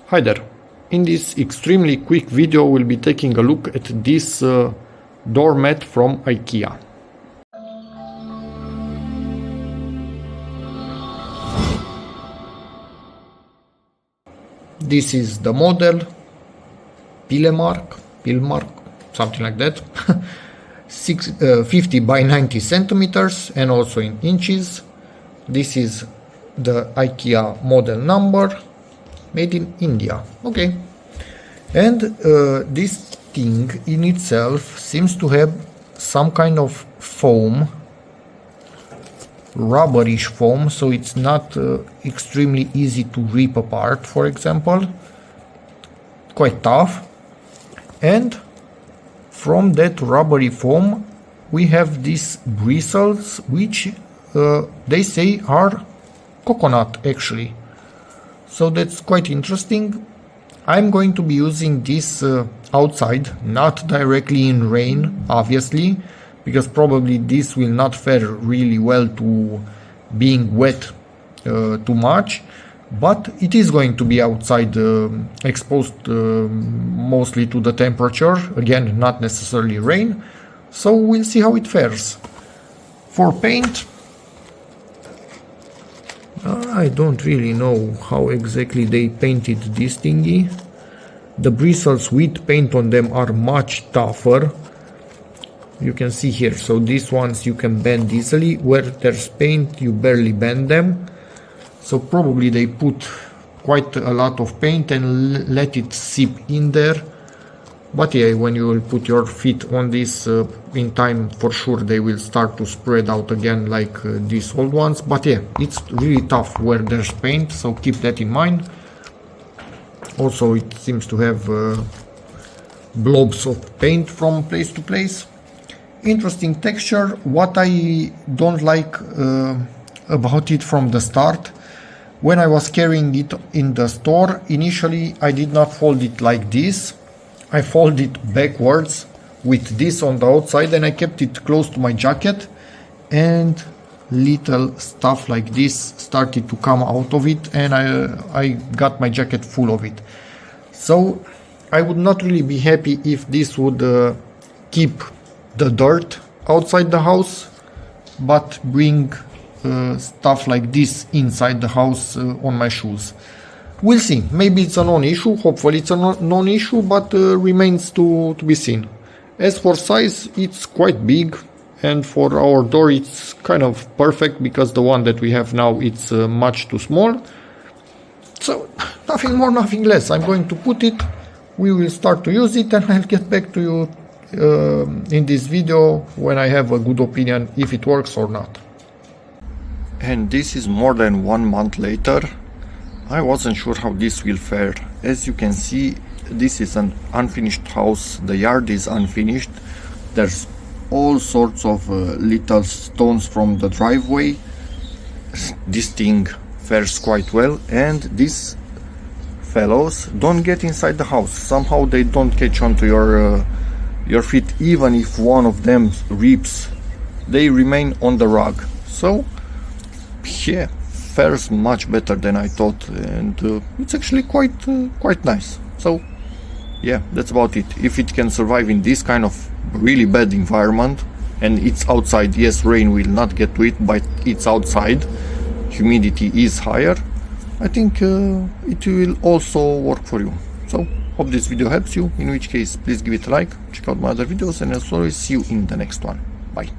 Hi there. In this extremely quick video we'll be taking a look at this doormat from Ikea. This is the model, PILLEMARK, something like that. 50 by 90 centimeters and also in inches. This is the Ikea model number, made in India. Okay. And this thing in itself seems to have some kind of foam, rubberish foam, so it's not extremely easy to rip apart, for example. Quite tough. And from that rubbery foam we have these bristles, which they say are coconut actually. So that's quite interesting. I'm going to be using this outside, not directly in rain, obviously, because probably this will not fare really well to being wet too much, but it is going to be outside, exposed mostly to the temperature, again not necessarily rain, so we'll see how it fares. For paint, I don't really know how exactly they painted this thingy. The bristles with paint on them are much tougher. You can see here, so these ones you can bend easily. Where there's paint you barely bend them. So probably they put quite a lot of paint and let it seep in there. But yeah, when you will put your feet on this in time, for sure they will start to spread out again like these old ones. But yeah, it's really tough where there's paint, so keep that in mind. Also, it seems to have blobs of paint from place to place. Interesting texture. What I don't like about it from the start, when I was carrying it in the store, initially I did not fold it like this. I fold it backwards with this on the outside, and I kept it close to my jacket, and little stuff like this started to come out of it, and I got my jacket full of it. So I would not really be happy if this would keep the dirt outside the house, but bring stuff like this inside the house on my shoes. We'll see. Maybe it's a non-issue. Hopefully it's a non-issue, but remains to be seen. As for size, it's quite big, and for our door it's kind of perfect, because the one that we have now, it's much too small. So nothing more, nothing less. I'm going to put it, we will start to use it, and I'll get back to you in this video when I have a good opinion if it works or not. And this is more than 1 month later. I wasn't sure how this will fare. As you can see, this is an unfinished house. The yard is unfinished. There's all sorts of little stones from the driveway. This thing fares quite well, and these fellows don't get inside the house. Somehow they don't catch on to your feet. Even if one of them rips, they remain on the rug. So yeah, fares much better than I thought, and it's actually quite nice. So yeah, that's about it. If it can survive in this kind of really bad environment, and it's outside, yes, rain will not get to it, but it's outside, humidity is higher, I think it will also work for you. So hope this video helps you, in which case please give it a like, check out my other videos, and as always, see you in the next one. Bye.